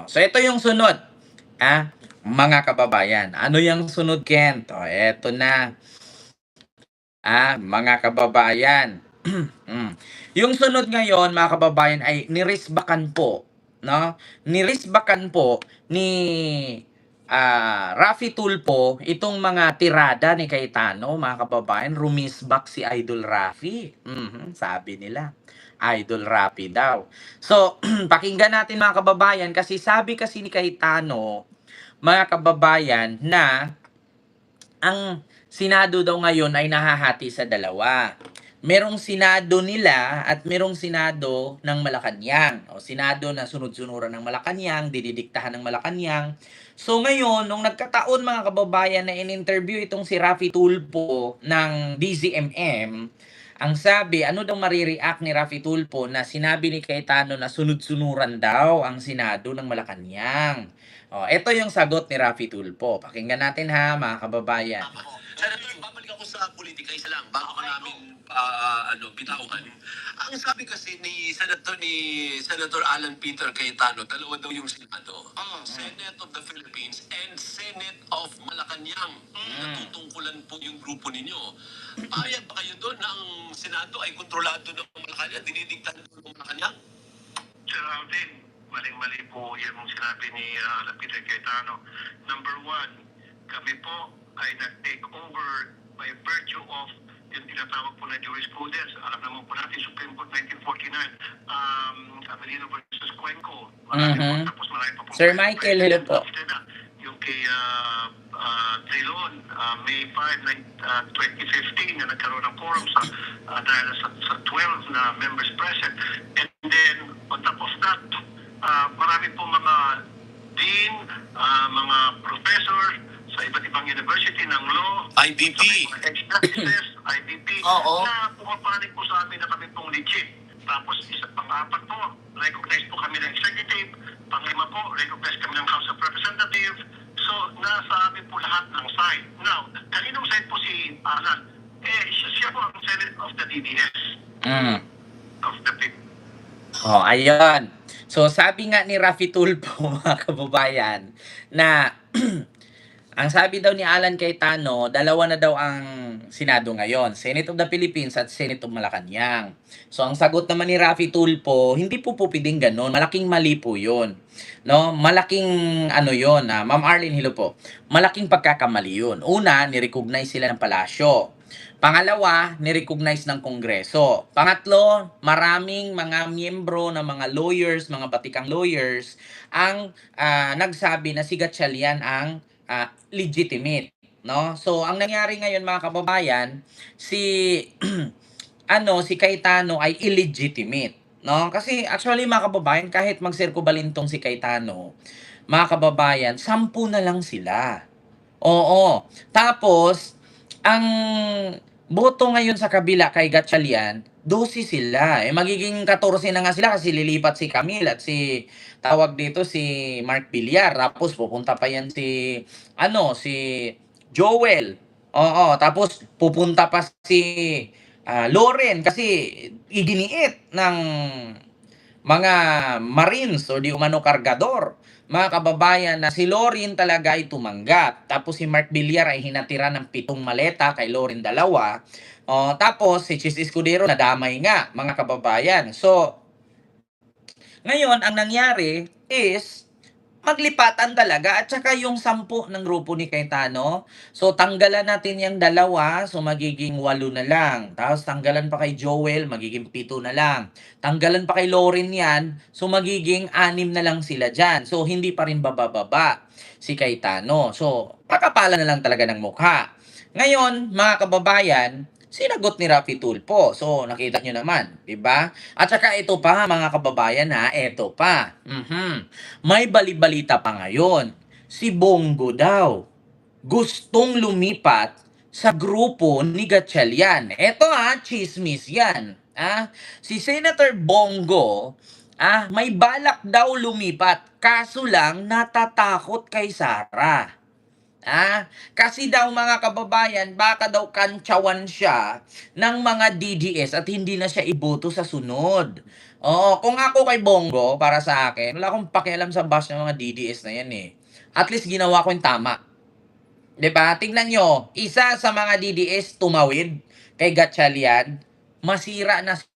So ito yung sunod, mga kababayan. Ano yung sunod, Kent? Eto na, mga kababayan. Hmm. Yung sunod ngayon, mga kababayan, ay nirisbakan po, no? Nirisbakan po ni Raffy Tulfo itong mga tirada ni Cayetano, mga kababayan. Rumisbak si Idol Raffy. Sabi nila, Idol Raffy daw. So, pakinggan natin, mga kababayan, kasi sabi kasi ni Cayetano, mga kababayan, na ang Senado daw ngayon ay nahahati sa dalawa. Merong Senado nila at merong Senado ng Malacanang. O Senado na sunod-sunuran ng Malacanang, dididiktahan ng Malacanang. So ngayon, nung nagkataon, mga kababayan, na in-interview itong si Raffy Tulfo ng DZMM, ang sabi, ano daw marireact ni Raffy Tulfo na sinabi ni Cayetano na sunod-sunuran daw ang Senado ng Malacanang. Ito yung sagot ni Raffy Tulfo. Pakinggan natin, mga kababayan. Senator, babalik ako sa politika, isa lang, bago ka namin bitawan. Ang sabi kasi ni Senator Alan Peter Cayetano, dalawa daw yung Senado. Senate of the Philippines and Senate of Malacanang. Natutungkulan po yung grupo ninyo. Payag ba kayo doon na ang Senado ay kontrolado ng Malacanang, dinidiktahan ng Malacanang? Sir Alvin, maling-mali po yung sinabi ni Alan Peter Cayetano. Number one, kami po ay nag-take over by virtue of yung tinatawag po na jurisprudence. Alam naman po natin, Supreme Court 1949, Avelino versus Cuenco. Tapos marami pa po. Sir Michael, hello po. Yung kay Trilon, May 5, 2015, na nagkaroon ng quorum dahil sa 12 na members present. And then, on top of that, marami po mga dean, mga professor sa iba't ibang university ng law, IBP. ex-practices, IBP, Oo. na pumapanig po sa amin na kami pong legit. Tapos pang-apat po, recognize po kami ng executive. Pang-lima po, recognize kami ng House of Representatives. So, nasa amin po lahat ng side. Now, kaninong side po si Alan? Siya po ang Senate of the DDS. Of the people. Ayan. So, sabi nga ni Raffy Tulfo, mga kababayan, na ang sabi daw ni Alan Cayetano, dalawa na daw ang Senado ngayon, Senate of the Philippines at Senate of Malacanang. So ang sagot naman ni Raffy Tulfo, hindi po pwedeng ganun, malaking mali po 'yon. No, malaking ano 'yon, Ma'am Arlene, hello po. Malaking pagkakamali 'yon. Una, ni-recognize sila ng palasyo. Pangalawa, ni-recognize ng Kongreso. Pangatlo, maraming mga miyembro ng mga lawyers, mga batikang lawyers, ang nagsabi na si Gatchalian ang legitimate, no? So ang nangyari ngayon, mga kababayan, si si Cayetano ay illegitimate, no? Kasi actually, mga kababayan, kahit magsirkubalintong si Cayetano, mga kababayan, 10 na lang sila. Oo. Tapos ang boto ngayon sa kabila kay Gatchalian, 12 sila. Magiging 14 na nga sila kasi lilipat si Camille at si tawag dito si Mark Villar. Tapos pupunta pa yan si Joel. Oo, tapos pupunta pa si Loren kasi iginiit ng mga Marines o di umano kargador. Mga kababayan, na si Loren talaga ay tumanggap. Tapos si Mark Villar ay hinatira ng 7 maleta, kay Loren 2. Tapos si Chis Escudero nadamay nga, mga kababayan. So, ngayon ang nangyari is maglipatan talaga at saka yung 10 ng grupo ni Cayetano. So tanggalan natin yung 2, so magiging 8 na lang. Tapos tanggalan pa kay Joel, magiging 7 na lang. Tanggalan pa kay Loren yan, so magiging 6 na lang sila dyan. So hindi pa rin bababa si Cayetano. So pakapalan na lang talaga ng mukha. Ngayon, mga kababayan, sinagot ni Raffy Tulfo. So, nakita nyo naman, di ba? At saka ito pa, mga kababayan, ito pa. May balibalita pa ngayon. Si Bongo daw gustong lumipat sa grupo ni Gatchalian. Ito chismis yan. Si Senator Bongo, may balak daw lumipat. Kaso lang, natatakot kay Sara. Kasi daw, mga kababayan, baka daw kantsawan siya ng mga DDS at hindi na siya iboto sa sunod. Oo, kung ako kay Bongo, para sa akin, wala akong pakialam sa bash ng mga DDS na yan, eh. At least ginawa ko yung tama. 'Di ba? Tingnan niyo, isa sa mga DDS tumawid kay Gatchalian, masira na si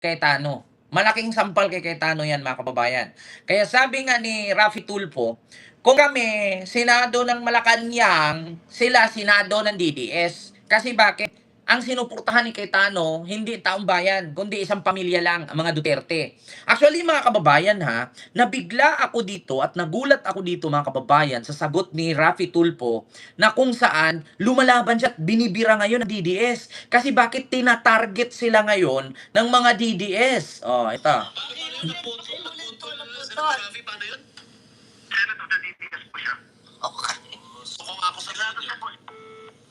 Cayetano. Malaking sampal kay Cayetano 'yan, mga kababayan. Kaya sabi nga ni Raffy Tulfo, kung kami Senado ng Malacanang, sila Senado ng DDS. Kasi bakit? Ang sinuportahan ni Cayetano, hindi taong bayan, kundi isang pamilya lang, ang mga Duterte. Actually, mga kababayan ha, nabigla ako dito at nagulat ako dito, mga kababayan, sa sagot ni Raffy Tulfo na kung saan lumalaban siya at binibira ngayon ng DDS. Kasi bakit tinatarget sila ngayon ng mga DDS? Oh, ito. Senator Rafi, paano yun? Senate of the DPS po siya. Okay. So kung ako sa Senado inyo, siya po.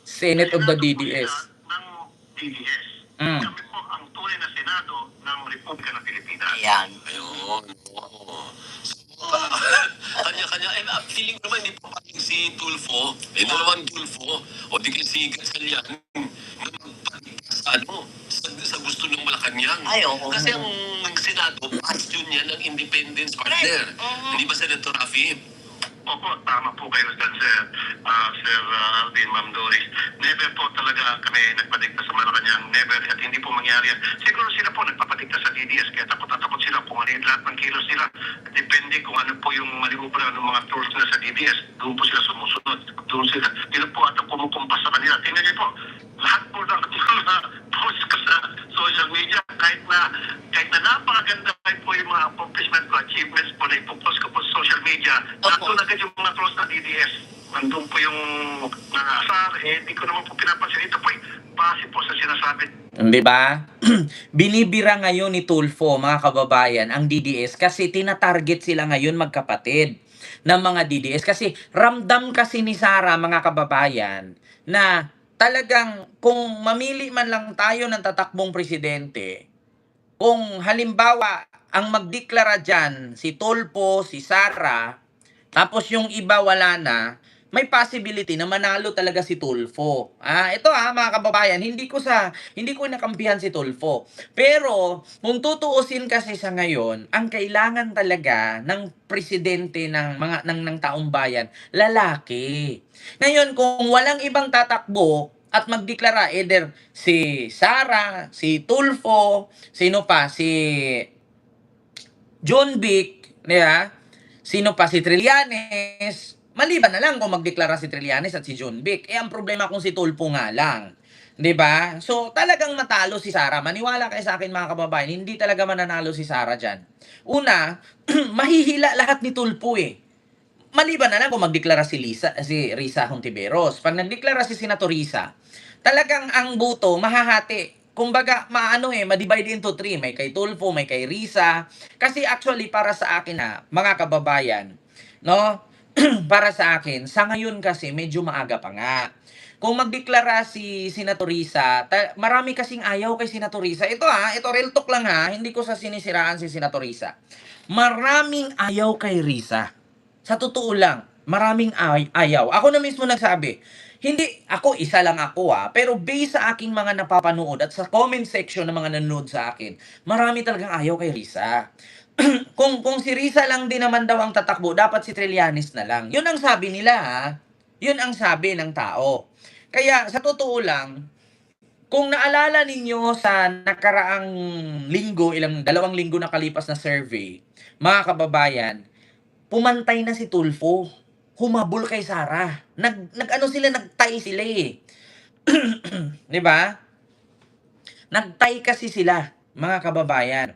Senate of the Senado po DDS. siya ng DDS. Mm. Kami po ang tunay na Senado ng Republika ng Pilipinas. Ayan. ayun. Oo. So, kanya-kanya. Feeling ko naman, hindi pa paling si Tulfo, dalawang Tulfo, o di kaya si Gatchalian, na magpaligtas sa sa gusto ng Malacanang. Ay, oo. Kasi ang Senado, bastion yan ng independence partner. Hindi ba, Senator Rafi? Opo, tama po kayo dyan, Sir Alvin, Ma'am Doris. Never po talaga kami nagpadikta sa Malacanang. Never. At hindi po mangyari yan. Siguro sila po nagpapadikta sa DDS. Kaya takot na takot sila kung ano yung lahat ng kilos nila. Depende kung ano po yung maliubra ng mga tools nila sa DDS. Doon po sila sumusunod. Doon sila. Sila po at kumukumpas sa kanila. Tingnan niyo po. Lahat po ng mga post ko sa social media. Kahit na napakaganda po yung mga accomplishment ko, achievements po na ipopost ko po sa social media. Nandun agad yung mga close na DDS. Nandun po yung mga asar. Hindi ko naman po pinapansin. Ito po base po sa sinasabi. Di ba? Binibira ngayon ni Tulfo, mga kababayan, ang DDS kasi tinatarget sila ngayon magkapatid ng mga DDS. Kasi ramdam kasi ni Sara, mga kababayan, na talagang kung mamili man lang tayo ng tatakbong presidente, kung halimbawa ang magdeklara dyan si Tulfo, si Sara, tapos yung iba wala na, may possibility na manalo talaga si Tulfo. Ito mga kababayan, hindi ko nakampihan si Tulfo. Pero kung tutuusin kasi sa ngayon, ang kailangan talaga ng presidente ng taong bayan, lalaki. Ngayon kung walang ibang tatakbo at magdeklara either si Sara, si Tulfo, sino pa si John Vic, sino pa si Trillanes, maliban na lang kung magdeklara si Trillanes at si John Vic. Ang problema kung si Tulfo nga lang. 'Di ba? So talagang matalo si Sara. Maniwala kayo sa akin, mga kababayan, hindi talaga mananalo si Sara diyan. Una, mahihila lahat ni Tulfo eh. Maliban na lang kung magdeklara si Risa Hontiveros. Pag nagdeklara si Senator Risa, talagang ang boto mahahati. Kumbaga, ma-divide into 3. May kay Tulfo, may kay Risa. Kasi actually, para sa akin mga kababayan, no? Para sa akin, sa ngayon kasi, medyo maaga pa nga. Kung magdeklara si Senator Risa, marami kasing ayaw kay Senator Risa. Ito real talk lang hindi ko sa sinisiraan si Senator Risa. Maraming ayaw kay Risa. Sa totoo lang, maraming ayaw. Ako na mismo nagsabi, hindi, isa lang ako pero based sa aking mga napapanood at sa comment section ng mga nanonood sa akin, marami talagang ayaw kay Risa. kung si Risa lang din naman daw ang tatakbo, dapat si Trillanes na lang. Yun ang sabi nila Yun ang sabi ng tao. Kaya sa totoo lang, kung naalala ninyo sa nakaraang linggo, 2 linggo na kalipas na survey, mga kababayan, pumantay na si Tulfo. Humabol kay Sara. Nagtay sila eh. 'Di ba? Nagtay kasi sila, mga kababayan.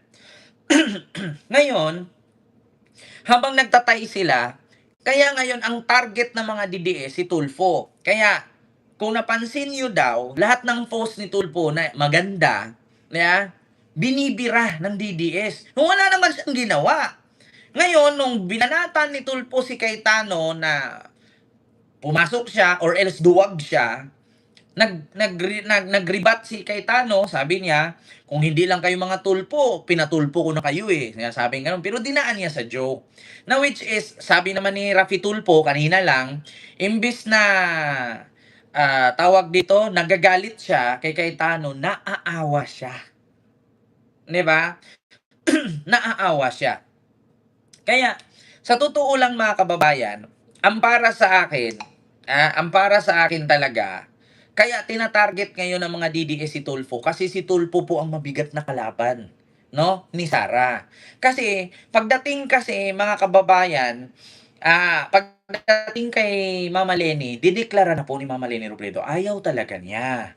Ngayon, habang nagtatay sila, kaya ngayon ang target ng mga DDS si Tulfo. Kaya kung napansin niyo daw, lahat ng post ni Tulfo na maganda, binibira ng DDS. Wala naman siyang ginawa. Ngayon, nung binanatan ni Tulfo si Cayetano na pumasok siya or else duwag siya, nagribat si Cayetano, sabi niya, kung hindi lang kayo mga Tulfo, pinatulpo ko na kayo eh. Sabi nga, pero dinaan niya sa joke. Na which is, sabi naman ni Raffy Tulfo kanina lang, imbis na tawag dito, nagagalit siya kay Cayetano, naaawa siya. 'di ba? Naaawa siya. Kaya sa totoo lang mga kababayan, ang para sa akin, ang para sa akin talaga, kaya tina-target ngayon ng mga DDS si Tulfo kasi si Tulfo po ang mabigat na kalaban, 'no, ni Sara. Kasi pagdating kasi mga kababayan, pagdating kay Mama Leni, dideklara na po ni Mama Leni Robredo, ayaw talaga niya.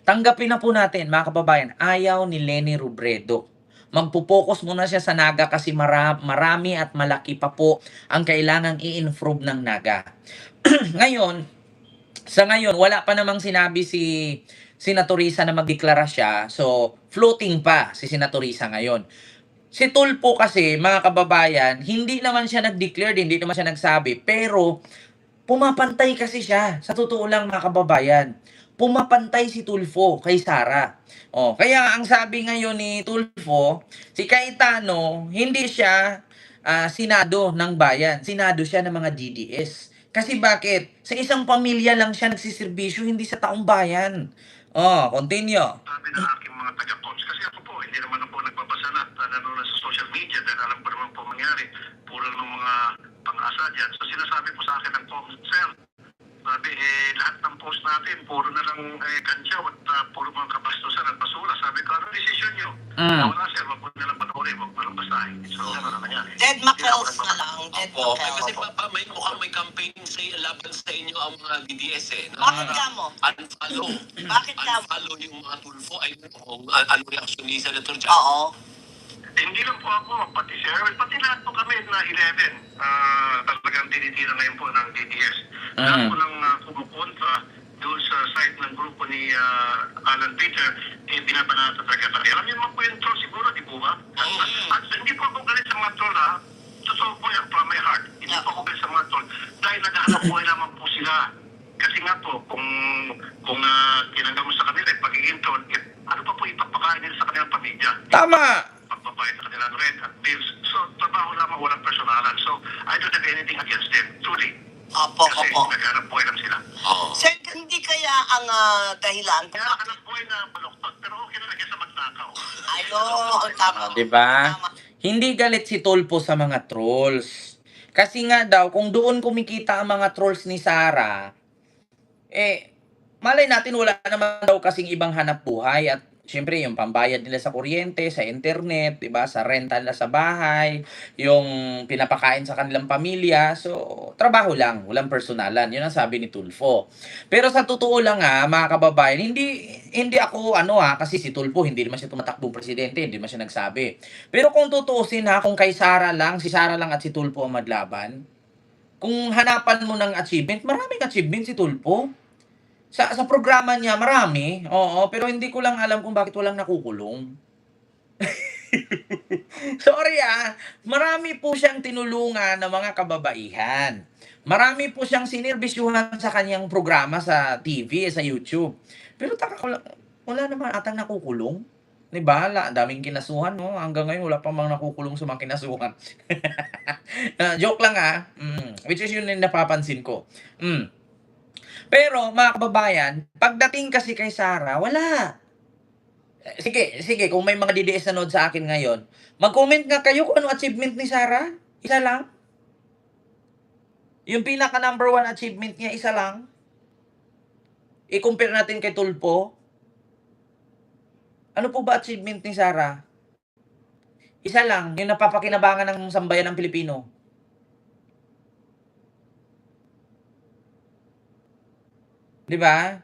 Tanggapin na po natin mga kababayan, ayaw ni Leni Robredo. Magpo-focus muna siya sa Naga kasi marami at malaki pa po ang kailangang i-improve ng Naga. Ngayon, sa ngayon wala pa namang sinabi si Senator Risa na magdeklara siya. So, floating pa si Senator Risa ngayon. Si Tulfo kasi, mga kababayan, hindi naman siya nag-declare, hindi naman siya nagsabi, pero pumapantay kasi siya. Sa totoo lang mga kababayan, pumapantay si Tulfo kay Sara. Kaya ang sabi ngayon ni Tulfo, si Cayetano, hindi siya Senado ng bayan. Senado siya ng mga DDS. Kasi bakit? Sa isang pamilya lang siya nagsiservisyo, hindi sa taong bayan. Continue. Sabi ng aking mga taga-cons, kasi ako po, hindi naman ako nagbabasa na at nanonood sa social media dahil alam ko naman po mangyari. Puro ng mga pang-asa dyan. So sinasabi po sa akin ng Sir, sabi, lahat ng post natin, puro na lang kantsaw at puro mga kabastusan at basura. Sabi ko, ano decision nyo? Wala sir, wag mo na lang panoorin, wag mo lang basahin. So, ano na nangyari? Dead Mackerels na lang. Dead Opo, kasi Mackerels. may mukhang may campaign sa laban sa inyo ang mga DDS Bakit ka mo? Unfollow. Bakit ka mo? Unfollow yung mga Tulfo. Ay, kung ano reaction ni Senator Jack. Oo. Hindi lang po ako, pati si Erwin, pati lahat po kami na 11, talagang tinitira ngayon po ng DDS. Lahat po ng kumukontra doon sa site ng grupo ni Alan Peter, binabanata talaga tayo. Alam niyo naman po yung troll siguro, di po ba? At hindi po ako galit sa mga troll ha, totoo po yan from my heart. Hindi po ako galit sa mga troll dahil naghahanap buhay lamang po sila. Kasi nga po, kung tinanggal mo sa kanila yung pagiging troll, ano pa po ipapakain nila sa kanilang pamilya? Tama! Pagbabayad sa kanilang rent at bills. So, trabaho lamang, walang personalan. So, I don't have anything against them, truly. Opo, Kasi opo. naghanap buhay lang sila. Sir, hindi kaya ang dahilan? Kaya hanap buhay na baluktot, pero okay na lagyan sa magnakaw. Ayun, tama. Diba? Tama. Hindi galit si Tulfo sa mga trolls. Kasi nga daw, kung doon kumikita ang mga trolls ni Sara, malay natin wala naman daw kasing ibang hanap buhay at syempre yung pambayad nila sa kuryente, sa internet, 'di ba? Sa rental na sa bahay, yung pinapakain sa kanilang pamilya. So, trabaho lang, walang personalan. 'Yun ang sabi ni Tulfo. Pero sa totoo lang mga kababayan, hindi ako kasi si Tulfo hindi naman siya tumatakbong presidente, hindi naman siya nagsabi. Pero kung tutuusin kung kay Sara lang, si Sara lang at si Tulfo ang madlaban, kung hanapan mo ng achievement, maraming achievement si Tulfo. Sa programa niya marami, oo, pero hindi ko lang alam kung bakit walang nakukulong. Sorry marami po siyang tinulungan ng mga kababaihan. Marami po siyang sinerbisyuhan sa kanyang programa sa TV, sa YouTube. Pero taka ko lang, wala naman atang nakukulong. 'Di ba? Daming kinasuhan, no? Hanggang ngayon wala pa mang nakukulong sa mga kinasuhan. Joke lang which is yun yung napapansin ko. Pero mga kababayan, pagdating kasi kay Sara, wala. Sige, kung may mga DDS nanood sa akin ngayon, mag-comment nga kayo kung ano achievement ni Sara. Isa lang. Yung pinaka number 1 achievement niya, isa lang. I-compare natin kay Tulfo. Ano po ba achievement ni Sara? Isa lang, yung napapakinabangan ng sambayan ng Pilipino. Di ba?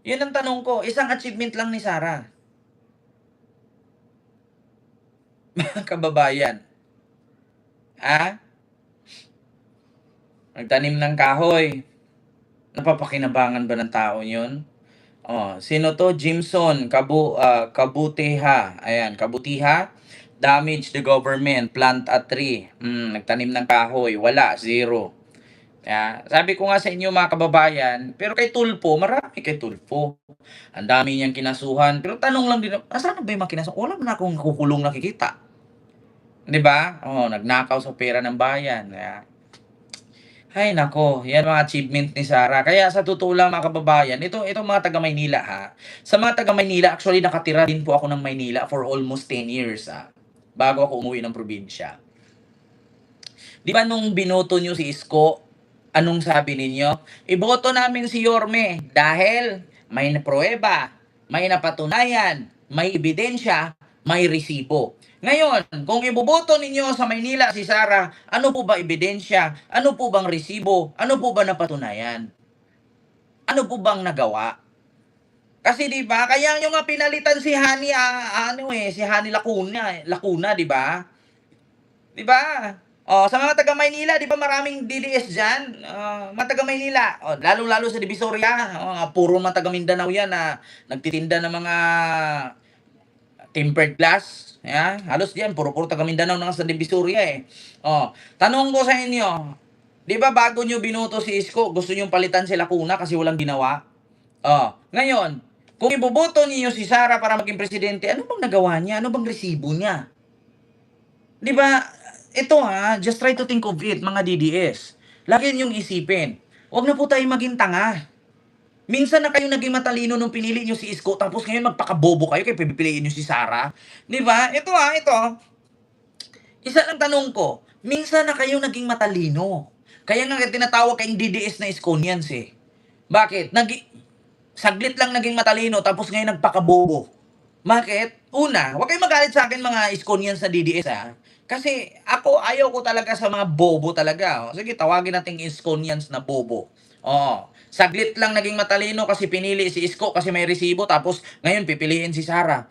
Yun ang tanong ko, isang achievement lang ni Sara. Mga kababayan. Nagtanim ng kahoy. Napapakinabangan ba ng tao yun? Sino to? Jimson Kabutiha. Ayan, Kabutiha. Damage the government, plant a tree. Nagtanim ng kahoy, wala, 0. Sabi ko nga sa inyo mga kababayan, pero kay Tulfo, marami kay Tulfo. Ang dami niyang kinasuhan. Pero tanong lang din, saan ba yung mga kinasuhan? Wala na akong kukulong nakikita. 'Di ba? Nagnakaw sa pera ng bayan. Ay nako, yan mga achievement ni Sarah. Kaya sa totoo lang mga kababayan, itong mga taga Maynila ha. Sa mga taga Maynila, actually nakatira din po ako ng Maynila for almost 10 years bago ako umuwi ng probinsya. Di ba nung binoto nyo si Isko, anong sabi ninyo? Iboto namin si Yorme dahil may pruweba, may napatunayan, may ebidensya, may resibo. Ngayon, kung iboboto ninyo sa Maynila si Sara, ano po ba ebidensya? Ano po bang resibo? Ano po ba napatunayan? Ano po bang nagawa? Kasi 'di ba, kaya nyo nga pinalitan si Hani si Hani Lacuna, 'di ba? 'Di ba? Oh, sa mga taga Maynila, 'di ba maraming DDS diyan? Mga taga Maynila, oh, lalong-lalo sa Divisoria, puro mga taga Mindanao 'yan na nagtitinda ng mga tempered glass. Halos diyan puro taga Mindanao na sa Divisoria eh. Oh, tanong ko sa inyo, 'di ba bago niyo binoto si Isko, gusto niyo palitan si Lacuna kasi walang ginawa? Oh, ngayon, kung iboboto niyo si Sara para maging presidente, ano bang nagawa niya? Ano bang resibo niya? 'Di ba? Ito just try to think of it, mga DDS. Lagi niyong isipin. Huwag na po tayong maging tanga. Minsan na kayo naging matalino nung pinili niyo si Isko, tapos ngayon magpakabobo kayo kaya pipiliin niyo si Sara. 'Di ba? Ito. Isa lang tanong ko. Minsan na kayo naging matalino. Kaya nga tinatawag kayong DDS na Iskonians eh. Bakit? Saglit lang naging matalino tapos ngayon nagpakabobo. Bakit? Una, huwag kayong magalit sa akin mga Iskonians sa DDS Kasi ako, ayaw ko talaga sa mga bobo talaga. Sige, tawagin natin Iskonians na bobo. Saglit lang naging matalino kasi pinili si Isko kasi may resibo tapos ngayon pipiliin si Sara.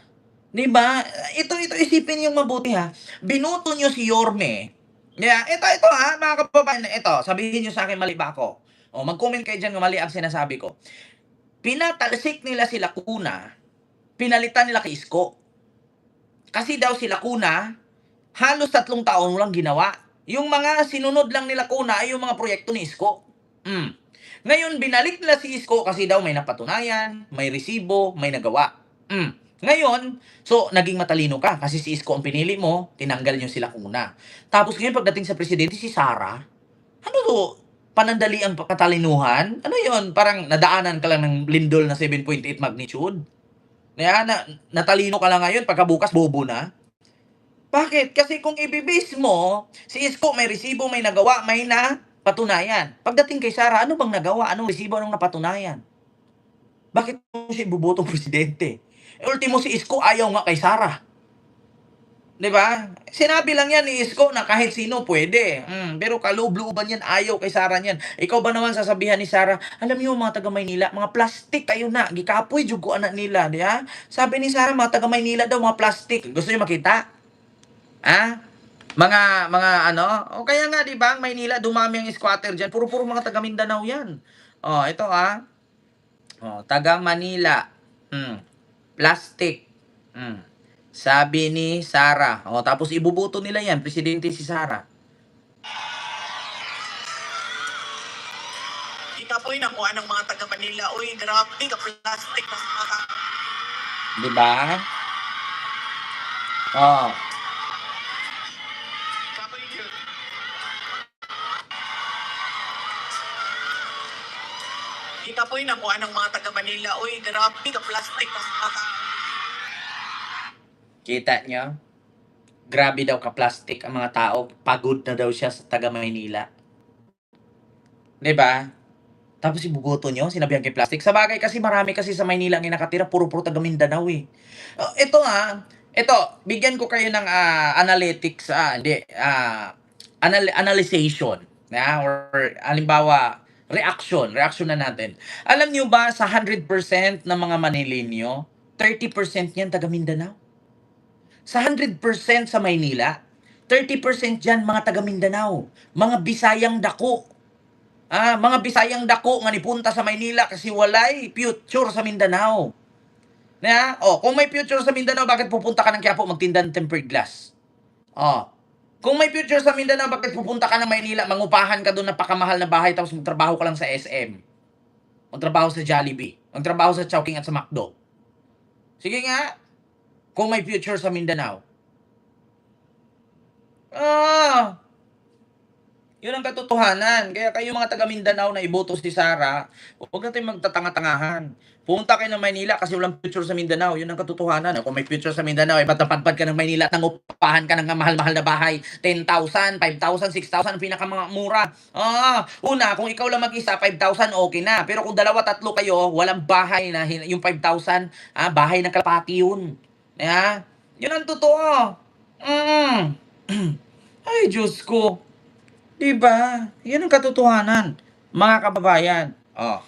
'Di ba? Ito isipin niyo mabuti Binoto niyo si Yorme. Ito mga kababayan, ito, sabihin niyo sa akin mali ba ako? Mag-comment kayo diyan kung mali ang sinasabi ko. Pinatalsik nila si Lacuna, pinalitan nila kay Isko. Kasi daw si Lacuna, halos 3 taon lang ginawa. Yung mga sinunod lang ni Lacuna ay yung mga proyekto ni Isko. Ngayon, binalik nila si Isko kasi daw may napatunayan, may resibo, may nagawa. Ngayon, so, naging matalino ka kasi si Isko ang pinili mo, tinanggal niyo si Lacuna. Tapos ngayon, pagdating sa presidente, si Sara, ano to? Panandali ang katalinuhan? Ano yon? Parang nadaanan ka lang ng lindol na 7.8 magnitude? Natalino ka lang ngayon, pagkabukas, bobo na? Bakit? Kasi kung ibibis mo, si Isko may resibo, may nagawa, may patunayan. Pagdating kay Sara, ano bang nagawa? Anong resibo, anong napatunayan? Bakit mo siya ibubotong presidente? Ultimo si Isko ayaw nga kay Sara. 'Di ba? Sinabi lang yan ni Isko na kahit sino pwede. Pero kaloob-looban yan, ayaw kay Sara niyan. Ikaw ba naman sasabihan ni Sara, alam niyo mga taga Maynila, mga plastic kayo na, gikapoy jud ko anak nila, di ha? Sabi ni Sara, mga taga Maynila daw mga plastic. Gusto niyo makita? Mga ano? O kaya nga 'di ba, ang Maynila dumami ang squatter diyan. Puro mga taga Mindanao 'yan. Ito taga Manila. Plastic. Sabi ni Sara. Tapos ibubuto nila 'yan, presidente si Sara. Ikapoy na mo anong mga taga Manila. Uy, grabe ka plastic na mga 'Di ba? Oh. Kapoy yun. Ikapoy na mo anong mga taga Manila. Uy, grabe ka plastic na mga Kita nyo? Grabe daw ka-plastic ang mga tao. Pagod na daw siya sa taga Maynila. 'Di ba? Tapos ibuboto nyo, sinabihan kay plastic. Sa bagay kasi marami kasi sa Maynila ang nakatira, puro taga Mindanao eh. Ito, bigyan ko kayo ng analytics, analyzation. Or halimbawa, reaction na natin. Alam nyo ba sa 100% ng mga Manilenyo, 30% yan taga Mindanao? Sa 100% sa Maynila, 30% dyan mga taga Mindanao. Mga Bisayang dako. Mga Bisayang dako nga nipunta sa Maynila kasi walay future sa Mindanao. Kung may future sa Mindanao, bakit pupunta ka ng Quiapo magtinda ng tempered glass? Kung may future sa Mindanao, bakit pupunta ka ng Maynila, mangupahan ka doon ng pakamahal na bahay tapos magtrabaho ka lang sa SM? Magtrabaho sa Jollibee, magtrabaho sa Chowking at sa McDo. Sige nga, kung may future sa Mindanao. Yun ang katotohanan. Kaya kayo mga taga Mindanao na iboto si Sara, huwag natin magtatanga-tangahan. Pumunta kayo ng Maynila kasi walang future sa Mindanao. Yun ang katotohanan. Kung may future sa Mindanao, ba't napadpad ka ng Maynila at nangupahan ka ng mahal-mahal na bahay? 10,000, 5,000, 6,000 ang pinakamura. Una, kung ikaw lang mag-isa, 5,000 okay na. Pero kung dalawa, tatlo kayo, walang bahay na yung 5,000, bahay ng kalapati yun. Yun ang totoo. Mm. Ay, Diyos ko. 'Di ba? 'Yan ang katotohanan, mga kababayan. Oh.